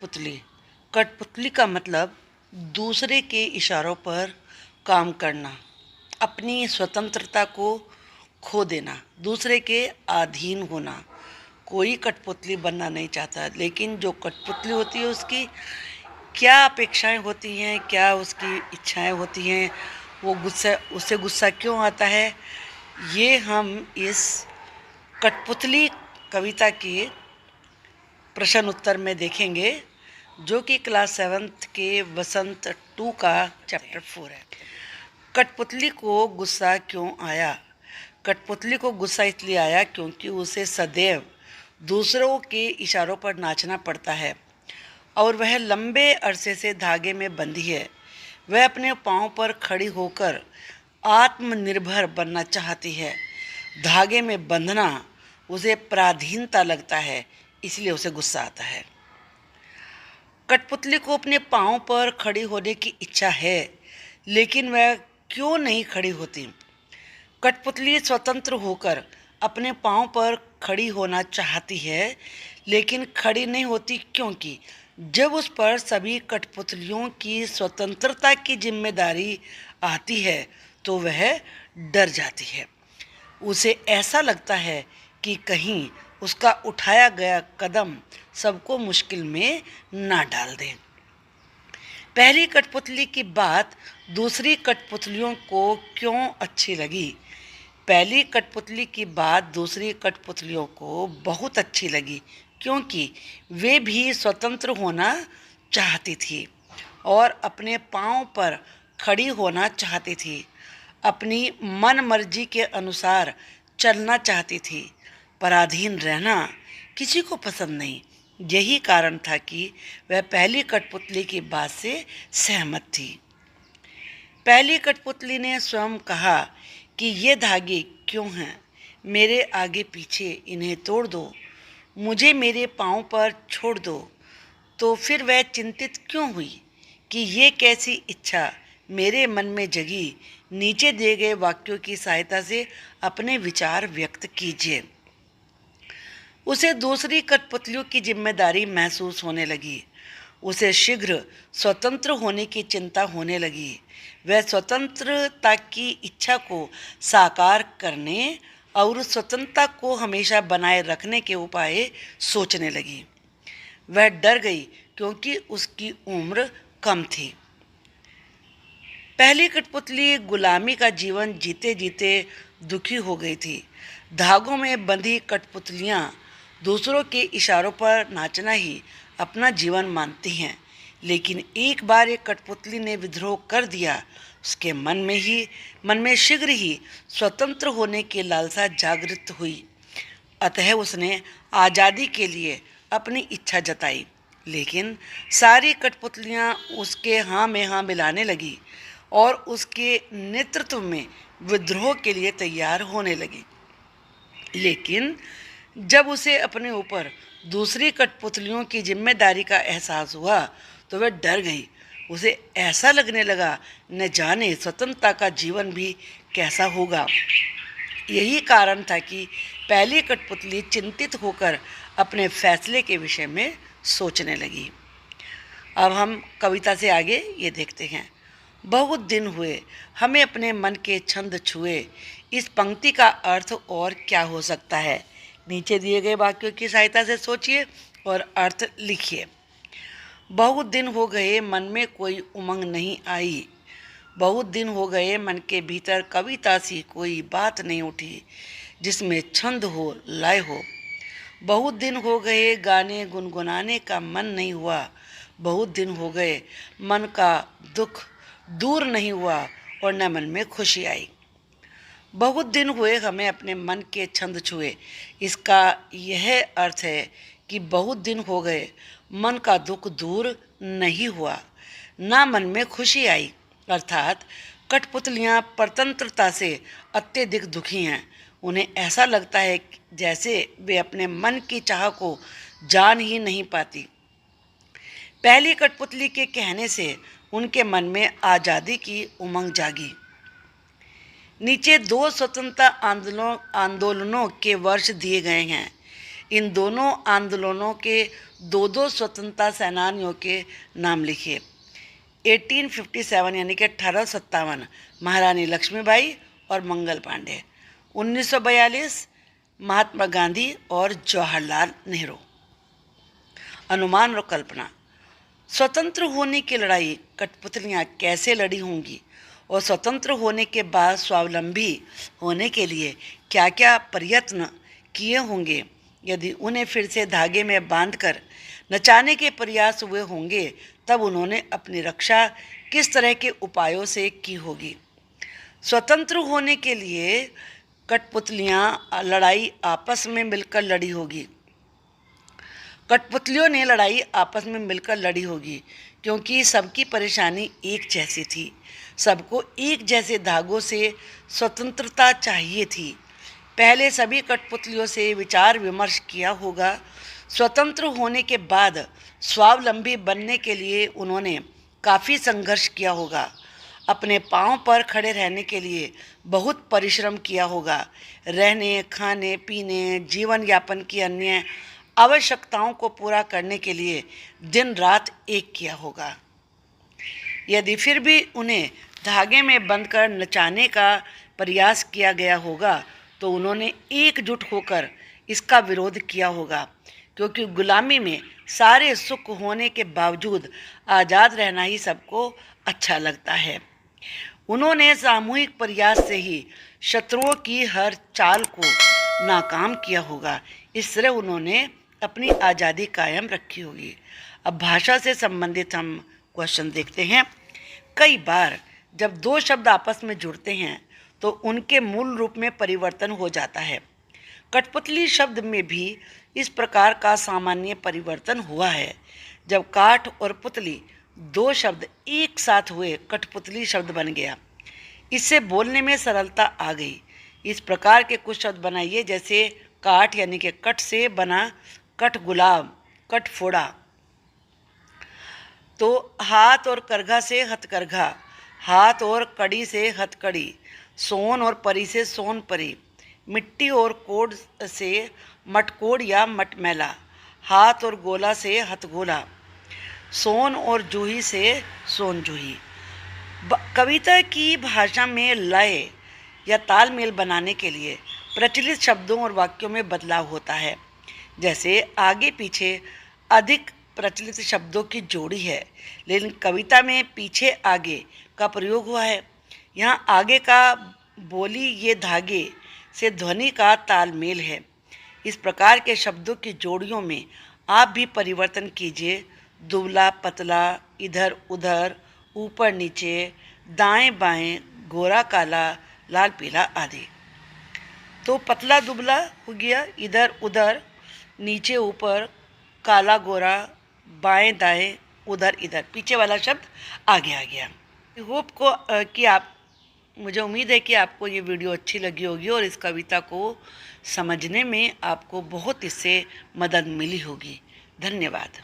पुतली। कठपुतली का मतलब दूसरे के इशारों पर काम करना, अपनी स्वतंत्रता को खो देना, दूसरे के अधीन होना। कोई कठपुतली बनना नहीं चाहता, लेकिन जो कठपुतली होती है उसकी क्या अपेक्षाएं होती हैं, क्या उसकी इच्छाएं होती हैं, वो उससे गुस्सा क्यों आता है, ये हम इस कठपुतली कविता के प्रश्न उत्तर में देखेंगे, जो कि क्लास 7th के वसंत 2 का चैप्टर 4 है। कठपुतली को गुस्सा क्यों आया? कठपुतली को गुस्सा इसलिए आया क्योंकि उसे सदैव दूसरों के इशारों पर नाचना पड़ता है और वह लंबे अरसे से धागे में बंधी है। वह अपने पाँव पर खड़ी होकर आत्मनिर्भर बनना चाहती है। धागे में बंधना उसे पराधीनता लगता है, इसलिए उसे गुस्सा आता है। कठपुतली को अपने पाँव पर खड़ी होने की इच्छा है, लेकिन वह क्यों नहीं खड़ी होती? कठपुतली स्वतंत्र होकर अपने पाँव पर खड़ी होना चाहती है, लेकिन खड़ी नहीं होती क्योंकि जब उस पर सभी कठपुतलियों की स्वतंत्रता की जिम्मेदारी आती है तो वह डर जाती है। उसे ऐसा लगता है कि कहीं उसका उठाया गया कदम सबको मुश्किल में ना डाल दे। पहली कठपुतली की बात दूसरी कठपुतलियों को क्यों अच्छी लगी? पहली कठपुतली की बात दूसरी कठपुतलियों को बहुत अच्छी लगी क्योंकि वे भी स्वतंत्र होना चाहती थी और अपने पाँव पर खड़ी होना चाहती थी। अपनी मन मर्जी के अनुसार चलना चाहती थी। पराधीन रहना किसी को पसंद नहीं। यही कारण था कि वह पहली कठपुतली की बात से सहमत थी। पहली कठपुतली ने स्वयं कहा कि ये धागे क्यों हैं? मेरे आगे पीछे इन्हें तोड़ दो, मुझे मेरे पाँव पर छोड़ दो। तो फिर वह चिंतित क्यों हुई कि ये कैसी इच्छा मेरे मन में जगी? नीचे दिए गए वाक्यों की सहायता से अपने विचार व्यक्त कीजिए। उसे दूसरी कठपुतलियों की जिम्मेदारी महसूस होने लगी। उसे शीघ्र स्वतंत्र होने की चिंता होने लगी। वह स्वतंत्रता की इच्छा को साकार करने और स्वतंत्रता को हमेशा बनाए रखने के उपाय सोचने लगी। वह डर गई क्योंकि उसकी उम्र कम थी। पहली कठपुतली गुलामी का जीवन जीते जीते दुखी हो गई थी। धागों में बंधी कठपुतलियाँ दूसरों के इशारों पर नाचना ही अपना जीवन मानती हैं, लेकिन एक बार एक कठपुतली ने विद्रोह कर दिया। उसके मन में शीघ्र ही स्वतंत्र होने की लालसा जागृत हुई। अतः उसने आज़ादी के लिए अपनी इच्छा जताई, लेकिन सारी कठपुतलियाँ उसके हाँ में हाँ मिलाने लगी और उसके नेतृत्व में विद्रोह के लिए तैयार होने लगी। लेकिन जब उसे अपने ऊपर दूसरी कठपुतलियों की जिम्मेदारी का एहसास हुआ तो वह डर गई। उसे ऐसा लगने लगा, न जाने स्वतंत्रता का जीवन भी कैसा होगा। यही कारण था कि पहली कठपुतली चिंतित होकर अपने फैसले के विषय में सोचने लगी। अब हम कविता से आगे ये देखते हैं। बहुत दिन हुए हमें अपने मन के छंद छुए। इस पंक्ति का अर्थ और क्या हो सकता है? नीचे दिए गए वाक्यों की सहायता से सोचिए और अर्थ लिखिए। बहुत दिन हो गए मन में कोई उमंग नहीं आई। बहुत दिन हो गए मन के भीतर कविता सी कोई बात नहीं उठी जिसमें छंद हो, लय हो। बहुत दिन हो गए गाने गुनगुनाने का मन नहीं हुआ। बहुत दिन हो गए मन का दुख दूर नहीं हुआ और न मन में खुशी आई। बहुत दिन हुए हमें अपने मन के छंद छुए। इसका यह अर्थ है कि बहुत दिन हो गए मन का दुख दूर नहीं हुआ, ना मन में खुशी आई। अर्थात कठपुतलियाँ परतंत्रता से अत्यधिक दुखी हैं। उन्हें ऐसा लगता है जैसे वे अपने मन की चाह को जान ही नहीं पाती। पहली कठपुतली के कहने से उनके मन में आज़ादी की उमंग जागी। नीचे 2 स्वतंत्रता आंदोलनों के वर्ष दिए गए हैं। इन दोनों आंदोलनों के दो दो स्वतंत्रता सेनानियों के नाम लिखिए। 1857 यानी कि 1857 महारानी लक्ष्मीबाई और मंगल पांडे। 1942 महात्मा गांधी और जवाहरलाल नेहरू। अनुमान और कल्पना। स्वतंत्र होने की लड़ाई कठपुतलियाँ कैसे लड़ी होंगी और स्वतंत्र होने के बाद स्वावलंबी होने के लिए क्या क्या प्रयत्न किए होंगे। यदि उन्हें फिर से धागे में बांधकर नचाने के प्रयास हुए होंगे तब उन्होंने अपनी रक्षा किस तरह के उपायों से की होगी। स्वतंत्र होने के लिए कठपुतलियाँ लड़ाई आपस में मिलकर लड़ी होगी। कठपुतलियों ने लड़ाई आपस में मिलकर लड़ी होगी क्योंकि सबकी परेशानी एक जैसी थी। सबको एक जैसे धागों से स्वतंत्रता चाहिए थी। पहले सभी कठपुतलियों से विचार विमर्श किया होगा। स्वतंत्र होने के बाद स्वावलंबी बनने के लिए उन्होंने काफ़ी संघर्ष किया होगा। अपने पांव पर खड़े रहने के लिए बहुत परिश्रम किया होगा। रहने, खाने, पीने, जीवन यापन की अन्य आवश्यकताओं को पूरा करने के लिए दिन रात एक किया होगा। यदि फिर भी उन्हें धागे में बंधकर नचाने का प्रयास किया गया होगा तो उन्होंने एकजुट होकर इसका विरोध किया होगा, क्योंकि गुलामी में सारे सुख होने के बावजूद आज़ाद रहना ही सबको अच्छा लगता है। उन्होंने सामूहिक प्रयास से ही शत्रुओं की हर चाल को नाकाम किया होगा। इस तरह उन्होंने अपनी आज़ादी कायम रखी होगी। अब भाषा से संबंधित हम क्वेश्चन देखते हैं। कई बार जब दो शब्द आपस में जुड़ते हैं तो उनके मूल रूप में परिवर्तन हो जाता है। कठपुतली शब्द में भी इस प्रकार का सामान्य परिवर्तन हुआ है। जब काठ और पुतली दो शब्द एक साथ हुए कठपुतली शब्द बन गया। इससे बोलने में सरलता आ गई। इस प्रकार के कुछ शब्द बनाइए, जैसे काठ यानी कि कठ से बना कठ गुलाब, कठ फोड़ा। तो हाथ और करघा से हथकरघा, हाथ और कड़ी से हथकड़ी, सोन और परी से सोन परी, मिट्टी और कोड से मटकोड़ या मटमैला, हाथ और गोला से हथगोला, सोन और जूही से सोन जूही। कविता की भाषा में लय या तालमेल बनाने के लिए प्रचलित शब्दों और वाक्यों में बदलाव होता है। जैसे आगे पीछे अधिक प्रचलित शब्दों की जोड़ी है, लेकिन कविता में पीछे आगे का प्रयोग हुआ है। यहाँ आगे का बोली ये धागे से ध्वनि का तालमेल है। इस प्रकार के शब्दों की जोड़ियों में आप भी परिवर्तन कीजिए। दुबला पतला, इधर उधर, ऊपर नीचे, दाएं बाएं, गोरा काला, लाल पीला आदि। तो पतला दुबला हो गया, इधर उधर, नीचे ऊपर, काला गोरा, बाएं दाएं, उधर इधर, पीछे वाला शब्द आगे आ गया। होप को कि आप मुझे उम्मीद है कि आपको ये वीडियो अच्छी लगी होगी और इस कविता को समझने में आपको बहुत इससे मदद मिली होगी। धन्यवाद।